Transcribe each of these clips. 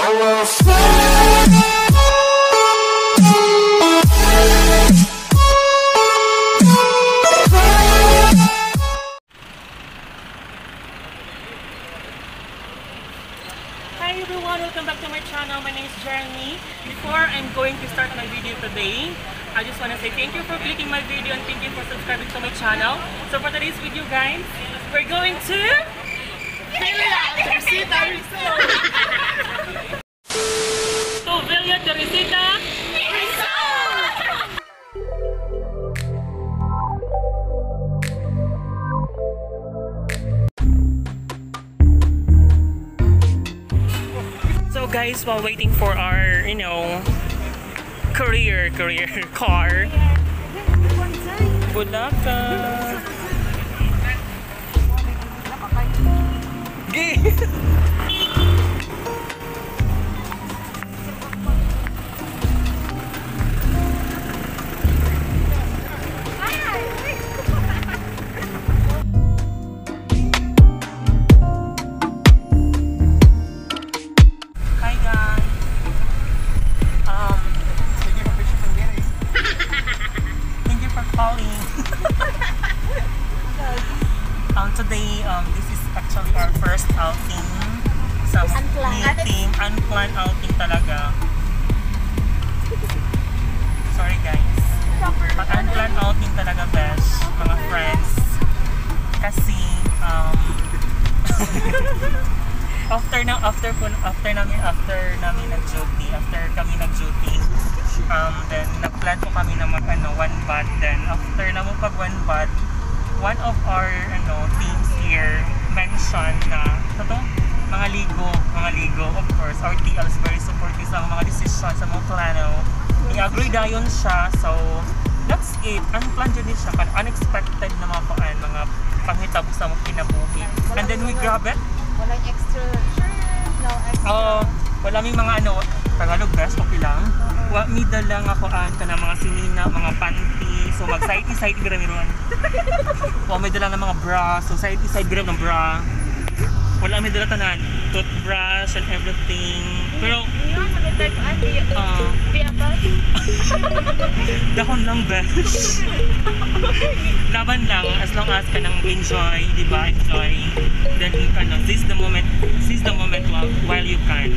Hi everyone, welcome back to my channel. My name is Jeremy. Before I'm going to start my video today, I just want to say thank you for clicking my video and thank you for subscribing to my channel. So for today's video guys, we're going to Villa Teresita Resort. To Villa Teresita Resort. So guys, while waiting for our, career car, Bulaka. Today, this is actually our first outing sa new team. Unplanned outing talaga. Sorry guys. But unplanned outing talaga, besh, mga friends. Kasi, after kami nag-duty, then nag-plan po kami na one bath. Then after na mo pag one bath, one of our teams here mentioned na mga ligo, of course our TL is very supportive sa mga decisions sa mga plano. I-agree dayon siya, so that's it. Unplanned yun siya, unexpected na mga panghitabo sa mga kinabuhi, and then we grab it. Walang extra shirt, no extra. Wala may mga Tagalog best, okay lang. Mida lang ako ka na mga sinina, mga panty. So mag side gram ron. May dala ng mga bra. So side gram ng bra. Wala may dala tanan, toothbrush and everything. Pero dahon lang best. Laban lang as long as ka nang enjoy, di ba? Enjoy. Then seize the moment while you can.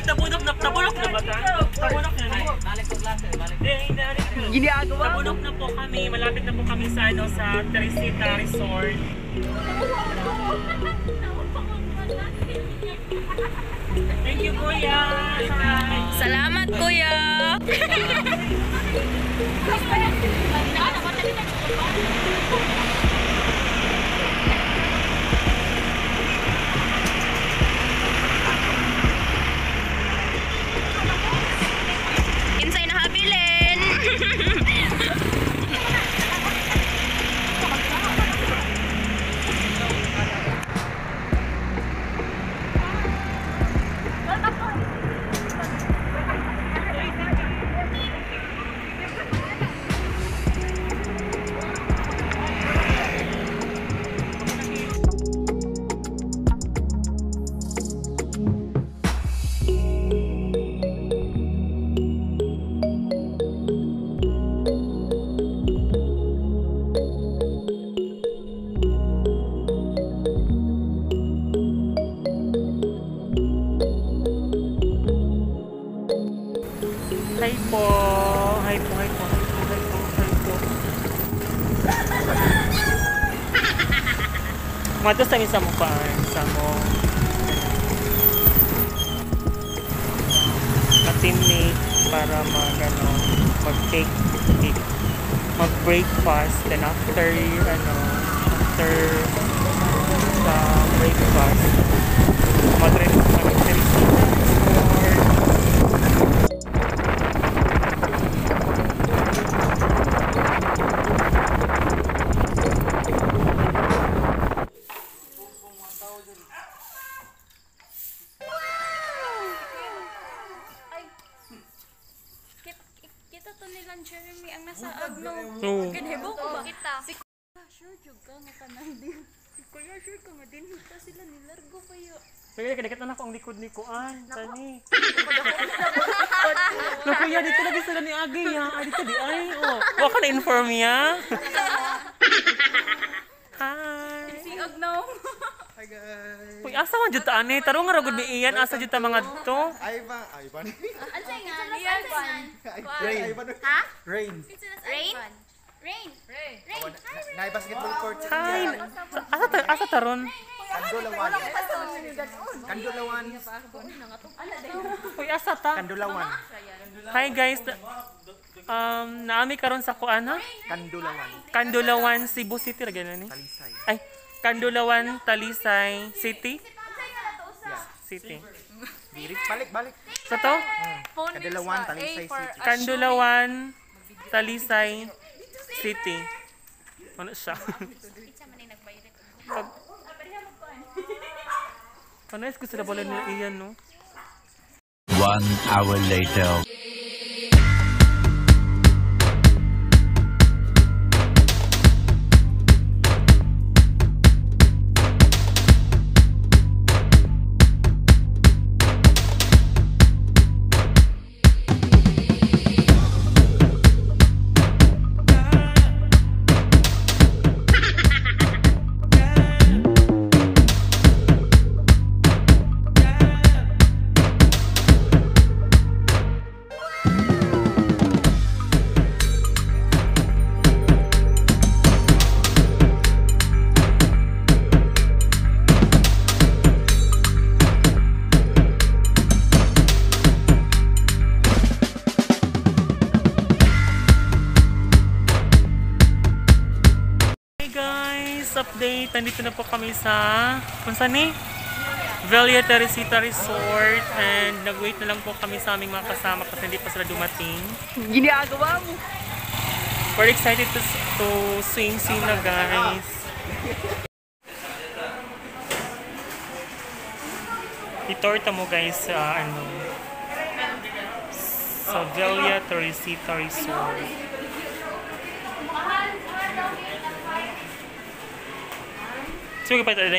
Tabunok na Tabunok na po kami. Malapit na po kami sa Teresita Resort. Thank you, Kuya. Salamat, Kuya. Insay na habilin. Hi po. Hi po. Matos kami sa mukhaan. Sa mo. Ka-teammate para mag-breakfast. Then after breakfast. Mag-drive po kami sa Teresita Resort. Kita to nilang Jeremy ang nasa agno. Oo. Ganhebo ko ba? Kita. Si sure jud ka nga kanang din. Si Kuya sure ka nga din hita sila nilargo pa yo. Sige, kadakit na ako ang likod ni Kuan. Tani. No, kuya, dito lagi sila ni Agi, ha? Ah, dito di ay. Oh. Wa ka na-inform ya? Hi. Si agno. Hi guys. Uy, asa man jud ta ani? Tarong nga ragod mi iyan, asa jud ta mga to? Ivan. Ansay nga niya Rain. Ha? Rain. Rain? Rain. Rain. Na basketball court. Hi. Asa taron? Kandulawan. Kandulawan. Uy, asa ta? Kandulawan. Hi guys. Naami karon sa kuan ha? Kandulawan. Kandulawan, Cebu City ra ganani. Talisay. Ay, Kandulawan, Talisay City. Yeah. City. Balik. Sa to? Kandulawan, Talisay City. Kandulawan, Talisay City. Ano siya? Ano is gusto na bola niya iyan, no? 1 hour later. Update, nandito na po kami sa kung saan ni? Velia Teresita Resort and nag-wait na lang po kami sa aming mga kasama kasi hindi pa sila dumating. Ginagawa mo. We're excited to swing na guys. Itorta mo guys sa sa Velia Teresita Resort. Sige pa tayo.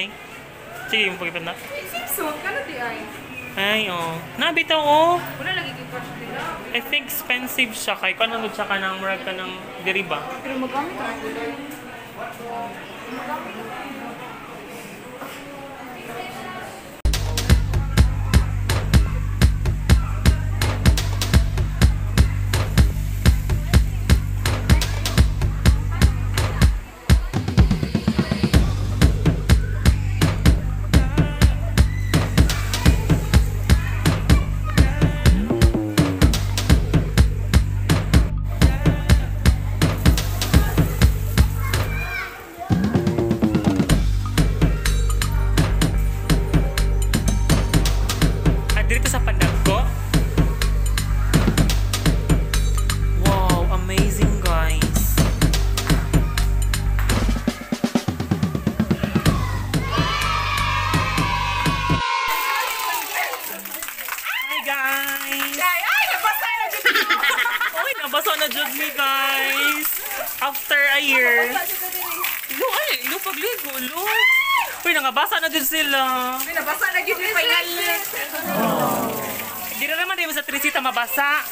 Sige yung pagipat na. Simpson ka na di ay. Ay, oh. Nabitaw, oh. Wala lagi kay crush nila. I think expensive siya kay kung ano siya ka ng murag ka ng deriba. Pero magamit ka na kulay. Dito sa Pandagko. Wow, amazing guys. Hi guys. Ay, nabasa na dito. Oy, nabasa na jud me guys. After a year. Ilo pagligo, lo. Uy, nangabasa na jud sila. Ay, nabasa na dito final. Di na naman di mo sa Teresita mabasa.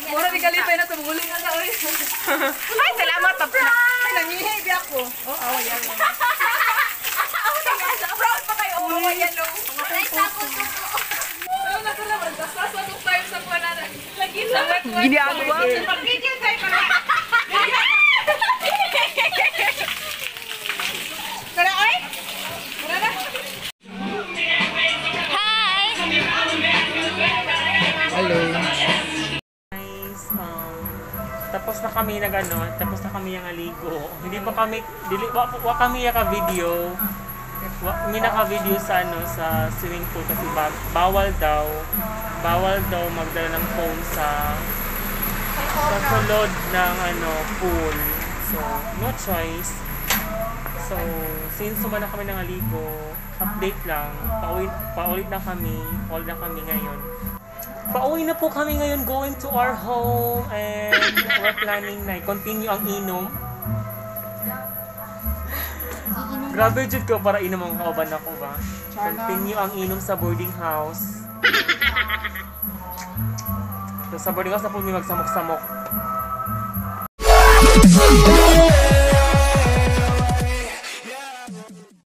Mura ni kalipay na tumuguling na oy. Ay, salamat tapos na. Ay, nangihibi ako. Oh, awayan mo. Proud pa kayo. Oh, awayan mo. Ay, tapos ko. Pero nasalaman, kasasa nung tayo sa panana. Lagi sa ginagawa. Pag-video tayo pa. Tara, oy. Tara na. Hello. Guys, tapos na kami tapos na kami yung aligo. Hindi pa kami wa kami ka video. May naka-video sa sa swimming pool kasi bawal daw magdala ng phone sa sulod ng pool. So, no choice. So, since sumana kami ng aligo, update lang. Paulit na kami ngayon. Pauwi na po kami ngayon, going to our home, and we're planning na continue ang inom. Grabe jud ko para inom ang kauban ako ba. Continue ang inom sa boarding house. So, sa boarding house na po may magsamok-samok.